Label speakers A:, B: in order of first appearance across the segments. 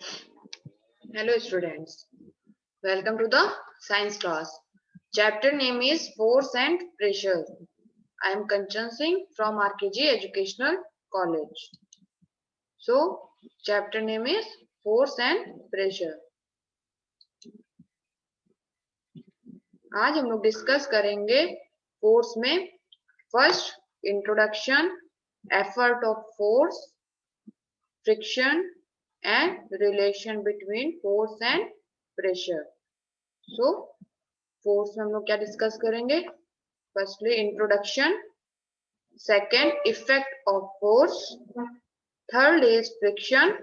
A: Hello students, welcome to the science class. Chapter name is Force and Pressure. I am Kanchan Singh from RKG Educational College. So, chapter name is Force and Pressure. आज हम लोग discuss करेंगे force में first introduction, effort of force, friction and relation between force and pressure. So, force में हम लोग क्या discuss करेंगे? Firstly introduction, second effect of force, third is friction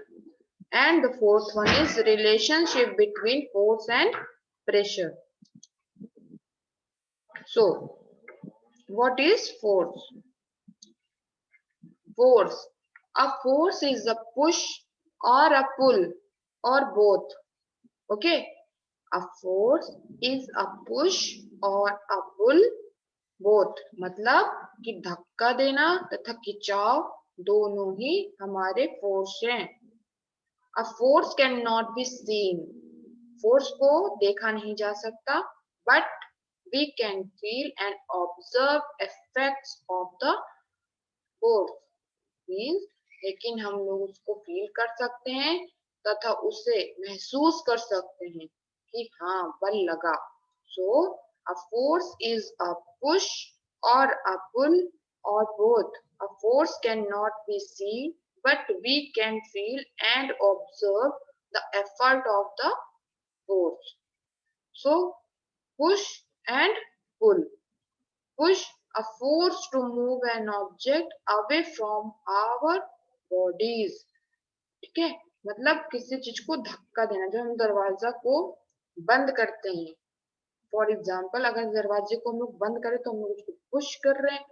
A: and the fourth one is relationship between force and pressure. So, what is force? Force. A force is a push or a pull or both. Okay. A force is a push or a pull both. मतलब कि धक्का देना तथा खिंचाव दोनों ही हमारे force हैं. A force cannot be seen. Force को देखा नहीं जा सकता, but we can feel and observe effects of the force. Means, लेकिन हम लोग उसको फील कर सकते हैं तथा उसे महसूस कर सकते हैं कि हाँ बल लगा. So, a force is a push or a pull or both. A force cannot be seen, but we can feel and observe the effort of the force. So, push and pull. Push, a force to move an object away from our bodies. ठीक है, मतलब किसी चीज को धक्का देना. जब हम दरवाजा को बंद करते हैं, फॉर एग्जाम्पल अगर दरवाजे को हम लोग बंद करें तो हम लोग उसको पुश कर रहे हैं.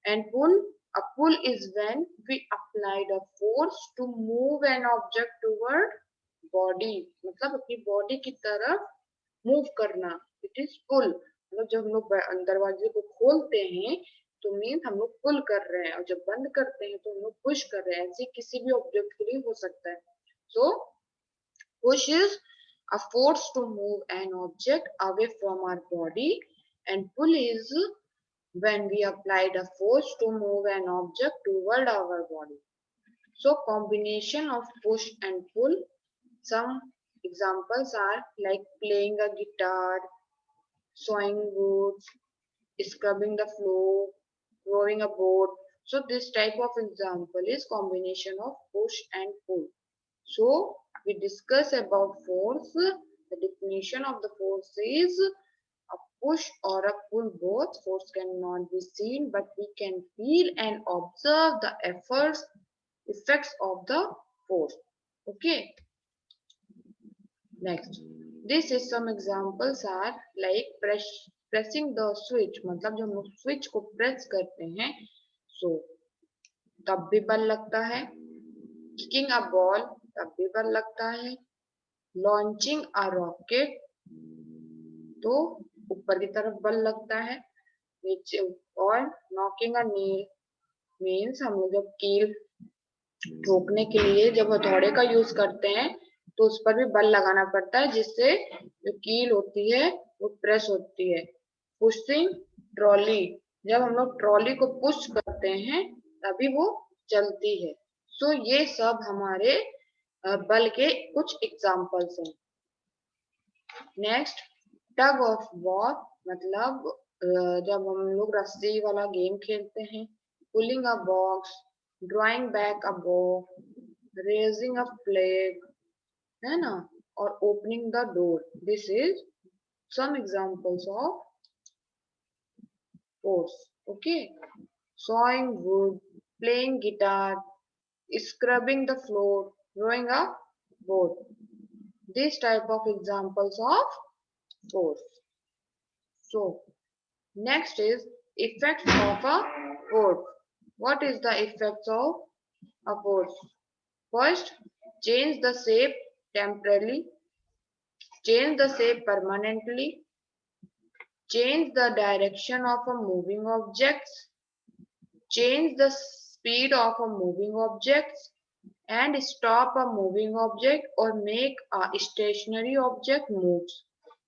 A: And pull, a pull is when we applied a force to move an object toward body. मतलब अपनी बॉडी की तरफ मूव करना. It is pull. मतलब जब हम लोग दरवाजे को खोलते हैं तो मीन्स हम लोग पुल कर रहे हैं, और जब बंद करते हैं तो हम लोग पुश कर रहे हैं. ऐसे किसी भी ऑब्जेक्ट के लिए हो सकता है. सो push is a force to move an object away from our body, and pull is when we applied a force to move an object toward our body. So combination of push and pull. Some examples are like playing a guitar, sawing wood, scrubbing the floor, rowing a boat. So this type of example is combination of push and pull. So we discuss about force. The definition of the force is a push or a pull both. Force cannot be seen, but we can feel and observe the effects of the force. Okay. Next, this is some examples are like pressing the switch. मतलब जब हम लोग switch को press करते हैं so तब भी बल लगता है. Kicking a ball तब भी बल लगता है. Launching a rocket तो ऊपर की तरफ बल लगता है. Which और knocking a nail means हम लोग जब कील ठोकने के लिए जब हथौड़े का यूज करते हैं तो उस पर भी बल लगाना पड़ता है, जिससे जो कील होती है वो प्रेस होती है. पुशिंग ट्रॉली, जब हम लोग ट्रॉली को पुश करते हैं तभी वो चलती है. सो ये सब हमारे बल के कुछ एग्जांपल्स हैं. नेक्स्ट, टग ऑफ वॉर, मतलब जब हम लोग रस्सी वाला गेम खेलते हैं. Pulling a box, drawing back a bow, raising a flag, है ना, और opening the door. This is some examples of force. Okay, sawing wood, playing guitar, scrubbing the floor, rowing a boat. This type of examples of force. So next is effects of a force. What is the effects of a force? First, change the shape temporarily, change the shape permanently, change the direction of a moving object, change the speed of a moving object, and stop a moving object or make a stationary object moves.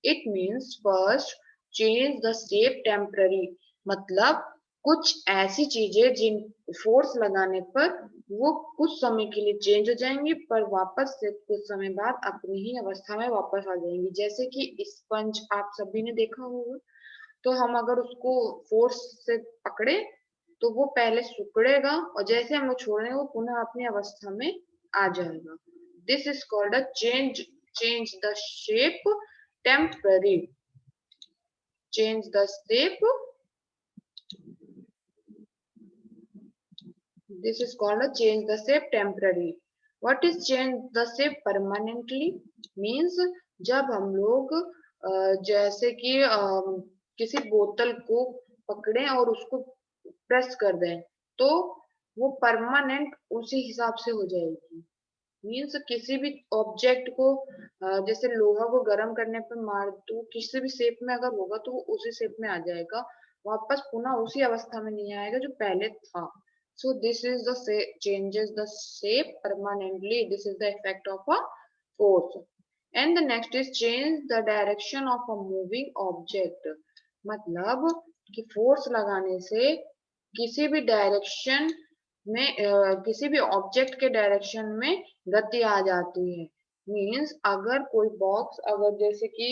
A: It means first change the shape temporary. मतलब कुछ ऐसी चीजें जिन force लगाने पर वो कुछ समय के लिए चेंज हो जाएंगी पर वापस से कुछ समय बाद अपनी ही अवस्था में वापस आ जाएंगी। जैसे कि स्पंज आप सभी ने देखा होगा, तो हम अगर उसको फोर्स से पकड़े तो वो पहले सिकुड़ेगा और जैसे हम लोग छोड़ेंगे वो पुनः अपनी अवस्था में आ जाएगा। This is called a change the shape temporary. Change the shape, this is called a change the shape temporary. What is change the shape permanently? Means जब हम लोग जैसे कि किसी बोतल को पकड़ें और उसको प्रेस कर दें तो वो परमानेंट उसी हिसाब से हो जाएगी। मीन्स किसी भी ऑब्जेक्ट को जैसे लोहा को गर्म करने पर मार दो, किसी भी शेप में अगर होगा तो वो उसी शेप में आ जाएगा, वापस पुनः उसी अवस्था में नहीं आएगा जो पहले था। So this is the changes the shape permanently. This is the effect of a force. And the next is change the direction of a moving object. मतलब कि फोर्स लगाने से किसी भी डायरेक्शन में किसी भी ऑब्जेक्ट के डायरेक्शन में गति आ जाती है। मीन्स अगर कोई बॉक्स अगर जैसे कि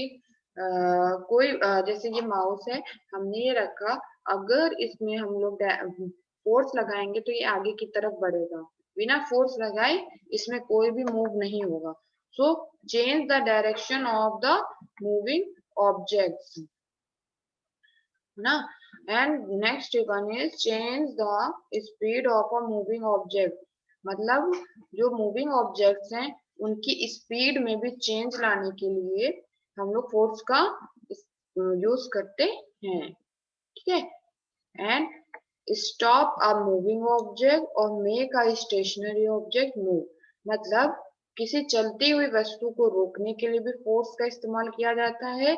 A: कोई जैसे ये माउस है, हमने ये रखा, अगर इसमें हम लोग फोर्स लगाएंगे तो ये आगे की तरफ बढ़ेगा, बिना फोर्स लगाए इसमें कोई भी मूव नहीं होगा। So change the direction of the moving objects ना। And next one is change the speed of a moving object. मतलब जो मूविंग ऑब्जेक्ट्स हैं उनकी स्पीड में भी चेंज लाने के लिए हम लोग फोर्स का यूज करते हैं। ठीक है। And stop a moving object और make a stationary object move. मतलब किसी चलती हुई वस्तु को रोकने के लिए भी फोर्स का इस्तेमाल किया जाता है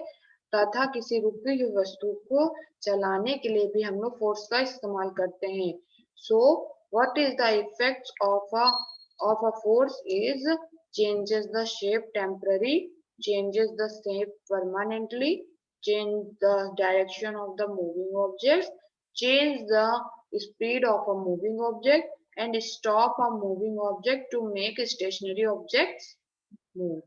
A: तथा किसी रुकी हुई वस्तु को चलाने के लिए भी हम लोग फोर्स का इस्तेमाल करते हैं। So what is the effects of a force is changes the shape temporary, changes the shape permanently, change the direction of the moving objects, change the speed of a moving object, and stop a moving object to make stationary objects move.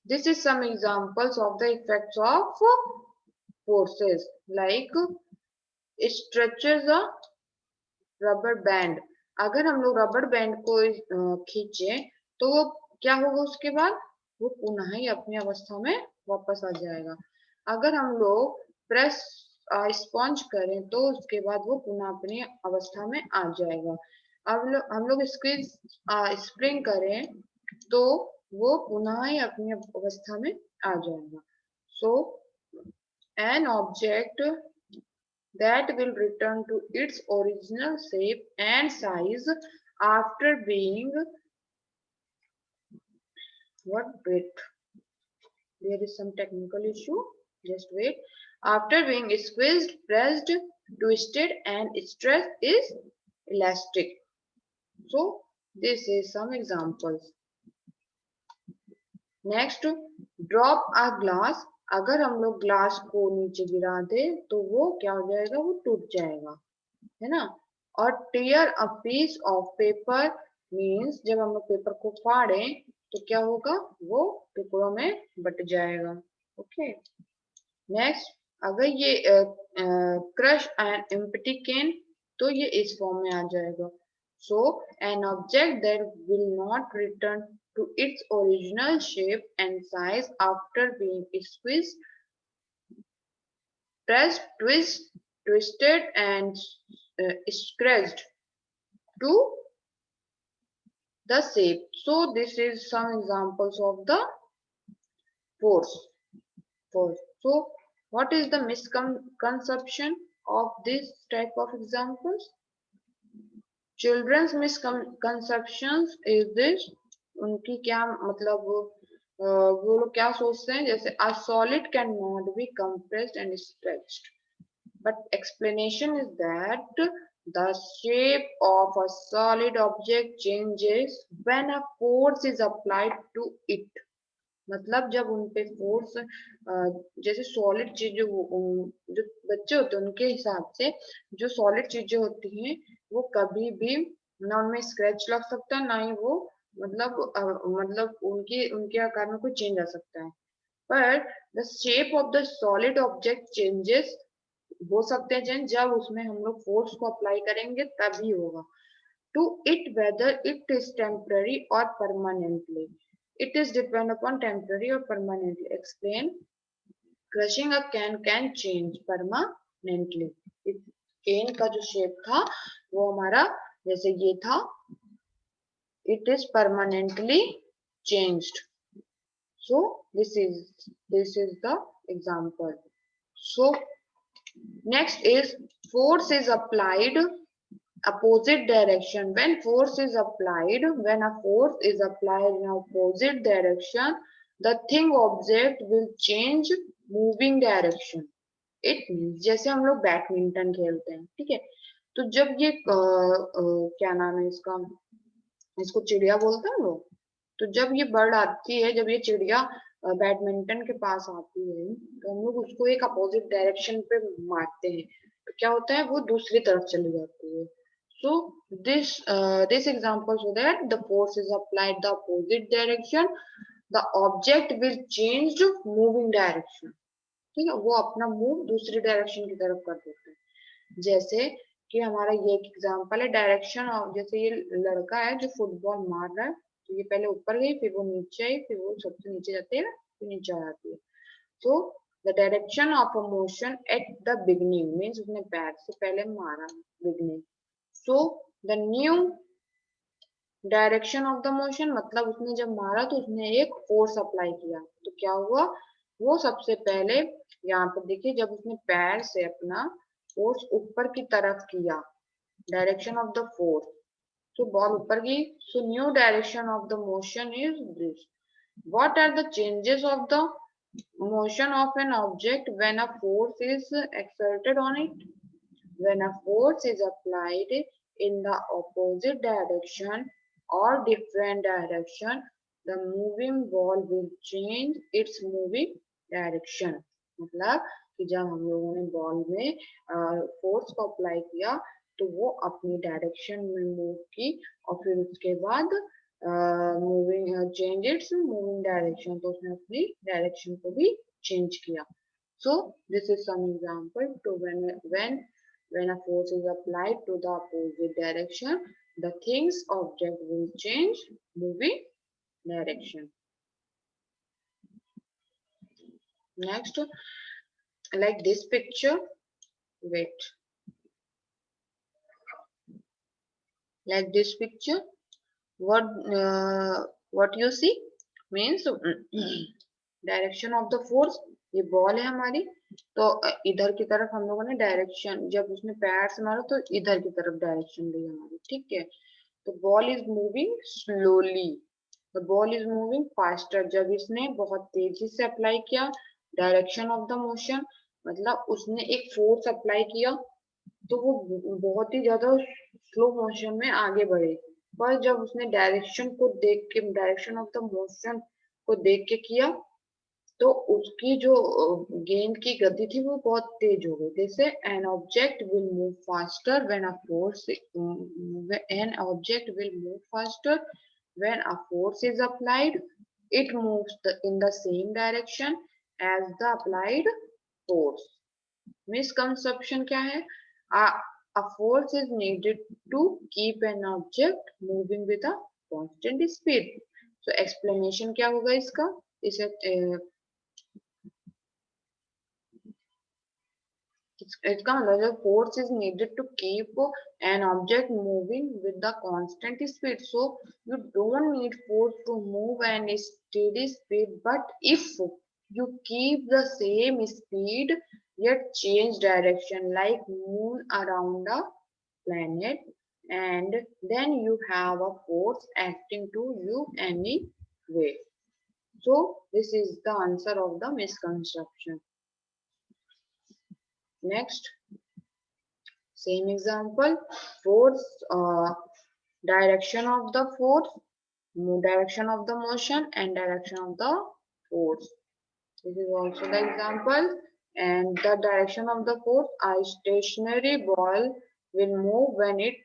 A: This is some examples of the effects of forces, like stretches a rubber band. अगर हम लोग rubber band को खींचे तो वो क्या होगा, उसके बाद वो पुनः ही अपनी अवस्था में वापस आ जाएगा। अगर हम लोग प्रेस स्पॉन्ज करें तो उसके बाद वो पुनः अपनी अवस्था में आ जाएगा। अब हम लोग स्क्वीज स्प्रिंग करें तो वो पुनः ही अपनी अवस्था में आ जाएगा। So an object that will return to its original shape and size after being wait, there is some technical issue, just wait. After being squeezed, pressed, twisted and stretched is elastic. So this is some examples. Next, drop a glass. अगर हम लोग glass को नीचे गिरा दे तो वो क्या हो जाएगा, वो टूट जाएगा, है ना। और tear a piece of paper means जब हम लोग पेपर को फाड़े तो क्या होगा, वो टुकड़ों में बट जाएगा। ओके। नेक्स्ट, अगर ये क्रश एन एम्प्टी कैन तो ये इस फॉर्म में आ जाएगा। So an object that will not return to its original shape and size after being squeezed, pressed, twisted and scratched to the shape. So this is some examples of the force. So what is the misconception of this type of examples? Children's misconceptions is this, उनकी क्या मतलब वो लोग क्या सोचते हैं, जैसे a solid cannot be compressed and stretched, but explanation is that The shape of a solid object changes when a force is applied to it. मतलब जब उन पे फोर्स, जैसे सॉलिड चीजें, जो बच्चे होते हैं उनके हिसाब से जो सॉलिड चीजें होती हैं वो कभी भी ना उनमें स्क्रैच लग सकता है, ना ही वो मतलब उनके उनके आकार में कोई चेंज आ सकता है। पर the shape of the solid object changes हो सकते हैं चेंज, जब उसमें हम लोग फोर्स को अप्लाई करेंगे तभी होगा। To it whether it is temporary or permanently. It is depend upon temporary or permanently. Explain. Crushing a can change permanently. Can का जो शेप था वो हमारा जैसे ये था, it is permanently changed. So this is the example. So next is force is applied opposite direction. When force is applied, when a force is applied in opposite direction, the thing object will change moving direction. It means जैसे हम लोग badminton खेलते हैं, ठीक है, तो जब ये क्या नाम है इसका, इसको चिड़िया बोलते हैं लोग, तो जब ये बर्ड आती है, जब ये चिड़िया बैडमिंटन के पास आती है तो हम लोग उसको एक अपोजिट डायरेक्शन पे मारते हैं, तो क्या होता है वो दूसरी तरफ चली जाती है। So this example so that the force is applied the opposite direction, the object will change moving direction. ठीक है, वो अपना मूव दूसरी डायरेक्शन की तरफ कर देता है। जैसे कि हमारा ये एक एग्जांपल है डायरेक्शन ऑफ, जैसे ये लड़का है जो फुटबॉल मार रहा है, तो ये पहले ऊपर गई, फिर वो नीचे आई, फिर वो सबसे नीचे जाती है, फिर नीचे आ जाती है। तो the direction of a motion at the beginning means उसने पैर से पहले मारा, beginning. So the new direction of the motion मतलब उसने जब मारा तो उसने एक फोर्स अप्लाई किया, तो क्या हुआ, वो सबसे पहले यहाँ पर देखिए जब उसने पैर से अपना फोर्स ऊपर की तरफ किया, डायरेक्शन ऑफ द फोर्स, तो बॉल ऊपर गई। So new direction of the motion is this. What are the changes of the motion of an object when a force is exerted on it? When a force is applied in the opposite direction or different direction, the moving ball will change its moving direction. मतलब कि जब हम लोगों ने ball में force को apply किया तो वो अपनी डायरेक्शन में मूव की और फिर उसके बाद moving change it's moving direction, तो उसने अपनी डायरेक्शन को भी चेंज किया। So this is some example to when a force is applied to the opposite direction, the thing's object will change moving direction. Next, like this picture, wait, like this picture, what what you see means direction of the force, ये ball है हमारी, तो इधर की तरफ हम लोगों ने डायरेक्शन, जब उसने पैर से मारा तो इधर की तरफ डायरेक्शन ली हमारी, ठीक है। तो ball is moving slowly, the ball is moving faster, जब इसने बहुत तेजी से अप्लाई किया डायरेक्शन ऑफ द मोशन, मतलब उसने एक फोर्स अप्लाई किया तो वो बहुत ही ज्यादा स्लो मोशन में आगे बढ़े, पर जब उसने डायरेक्शन को देख के, डायरेक्शन ऑफ द मोशन को देख के किया तो उसकी जो गेंद की गति थी वो बहुत तेज हो गई। जैसे an object will move faster when a force, an object will move faster when a force is applied, it moves in the same direction as the applied force. Misconception क्या है, a force is needed to keep an object moving with a constant speed। so explanation क्या होगा इसका, इसे इसका मतलब force is needed to keep an object moving with the constant speed, so you don't need force to move at a steady speed, but if you keep the same speed yet change direction like moon around a planet, and then you have a force acting to you anyway. So this is the answer of the misconception. Next, Same example, force, direction of the force, direction of the motion, and direction of the force. This is also the example. And the direction of the force, a stationary ball will move when it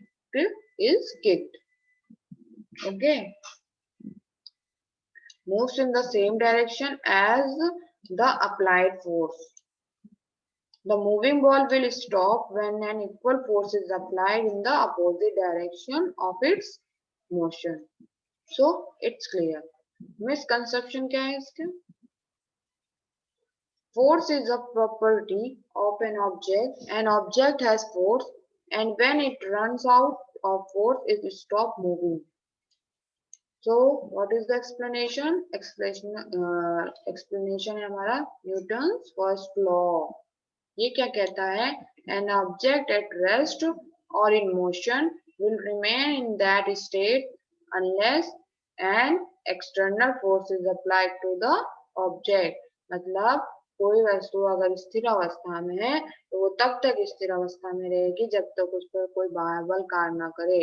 A: is kicked. Okay, moves in the same direction as the applied force. The moving ball will stop when an equal force is applied in the opposite direction of its motion. So it's clear. Misconception क्या है इसके? Force is a property of an object. An object has force, and when it runs out of force, it stops moving. So, what is the explanation? Explanation है हमारा Newton's first law. ये क्या कहता है? An object at rest or in motion will remain in that state unless an external force is applied to the object. मतलब कोई वस्तु अगर स्थिर अवस्था में है तो वो तब तक स्थिर अवस्था में रहेगी जब तक उस पर कोई बाह्य बल कार्य न करे.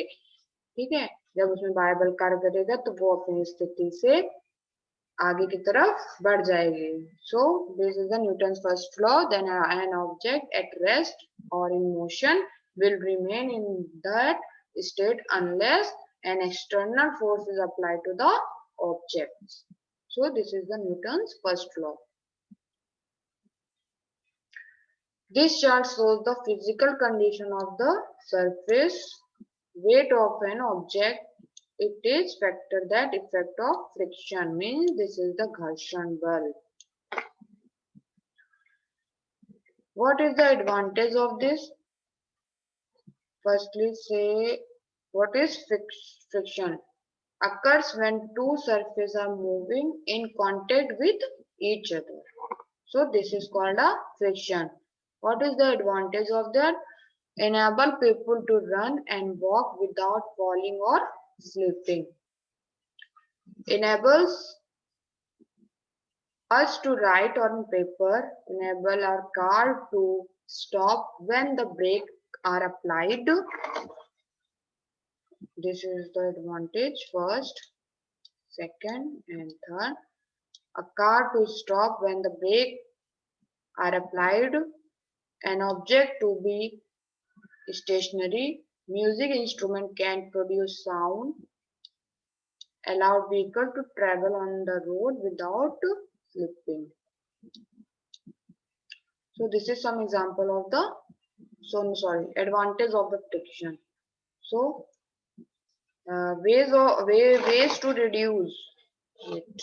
A: ठीक है, जब उसमें बाह्य बल कार्य करेगा तो वो अपनी स्थिति से आगे की तरफ बढ़ जाएगी. So this is the Newton's first law. Then an object at rest or in motion will remain in that state unless an external force is applied to the object. So this is the Newton's first law. This chart shows the physical condition of the surface. Weight of an object, it is factor that effect of friction, means this is the Gharshan bal. What is the advantage of this? Firstly, say what is friction? Occurs when two surfaces are moving in contact with each other. So this is called a friction. What is the advantage of that? Enable people to run and walk without falling or slipping. Enables us to write on paper. Enable our car to stop when the brakes are applied. This is the advantage first, second, and third. A car to stop when the brakes are applied. An object to be stationary. Music instrument can produce sound. Allowed vehicle to travel on the road without slipping. So this is some example of the advantage of the friction. So ways to reduce it.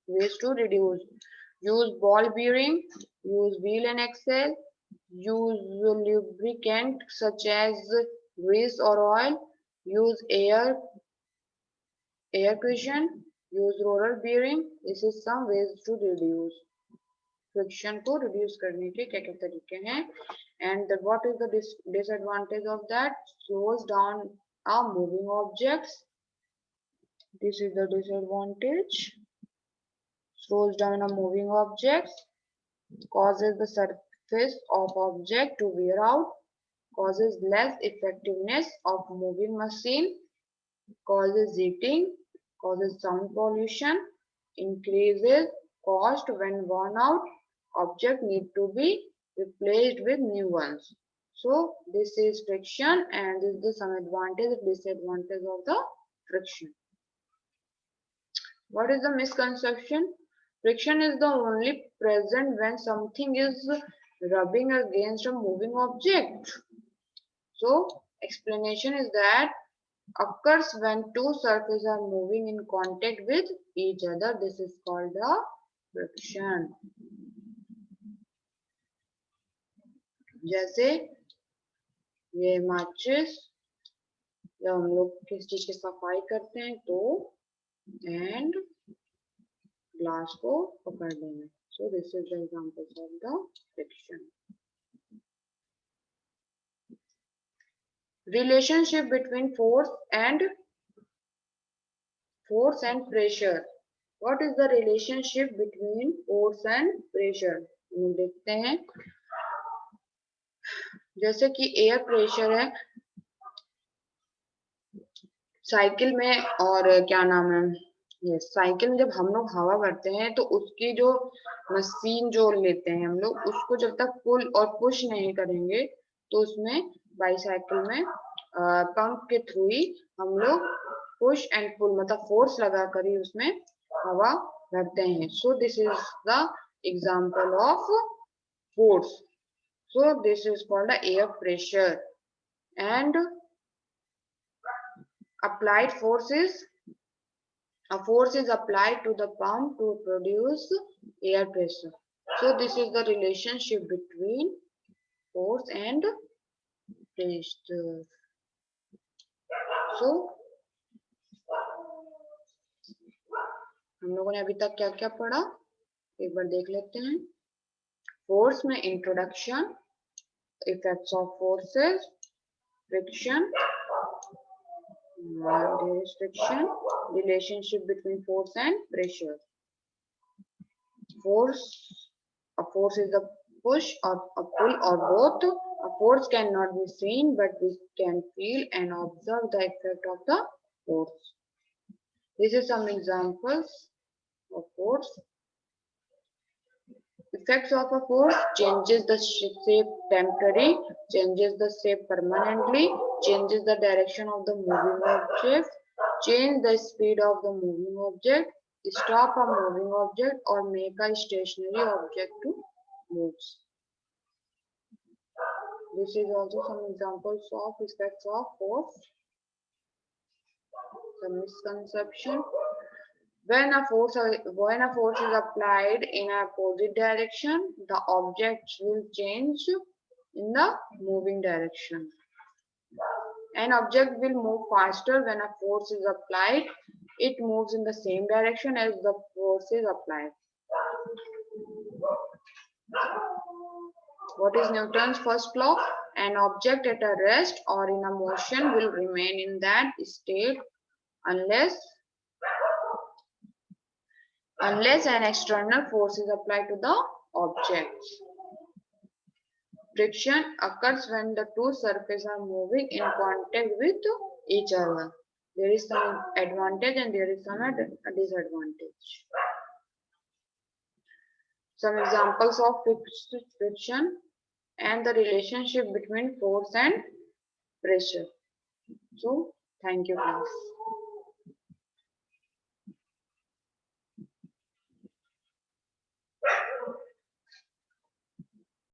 A: Ways to reduce. Use ball bearing. Use wheel and axle. Use lubricant such as grease or oil. Use air cushion. Use roller bearing. This is some ways to reduce. Friction को reduce करने के क्या क्या तरीके हैं. And what is the disadvantage of that? Slows down a moving objects. This is the disadvantage. Slows down a moving objects. causes the surface of object to wear out. Causes less effectiveness of moving machine. Causes heating. Causes sound pollution. Increases cost when worn out. Object need to be replaced with new ones. So this is friction, and this is some advantage and disadvantage of the friction. What is the misconception? Friction is the only present when something is rubbing against a moving object. So explanation is that occurs when two surfaces are moving in contact with each other. This is called the friction. जैसे ये माचिस जब हम लोग किस चीज की सफाई करते हैं तो एंड ग्लास को पकड़ लेना. So this is the examples of the friction. Relationship between force and pressure. What is the relationship between force and pressure? हम देखते हैं. जैसे कि एयर प्रेशर है साइकिल में, और क्या नाम है, ये साइकिल में जब हम लोग हवा भरते हैं तो उसकी जो मशीन जो लेते हैं हम लोग, उसको जब तक पुल और पुश नहीं करेंगे तो उसमें बाईसाइकिल में पंप के थ्रू ही हम लोग पुश एंड पुल मतलब फोर्स लगा कर ही उसमें हवा भरते हैं. So this is the example of force. So this is called air pressure. And applied force is a force is applied to the pump to produce air pressure. So this is the relationship between force and pressure. So हम लोगों ने अभी तक क्या क्या पढ़ा एक बार देख लेते हैं. फोर्स में introduction, effects of forces, friction, there is friction, relationship between force and pressure. Force, a force is a push or a pull or both. A force cannot be seen, but we can feel and observe the effect of the force. This is some examples of force. Effects of a force: changes the shape temporarily, changes the shape permanently, changes the direction of the moving object, change the speed of the moving object, stop a moving object or make a stationary object to move. This is also some examples of effects of force. Some misconception. When a force is applied in a opposite direction, the object will change in the moving direction. An object will move faster when a force is applied. It moves in the same direction as the force is applied. What is Newton's first law? An object at a rest or in a motion will remain in that state unless an external force is applied to the object. Friction occurs when the two surfaces are moving in contact with each other. There is some advantage and there is some disadvantage. Some examples of friction and the relationship between force and pressure. So, thank you, class.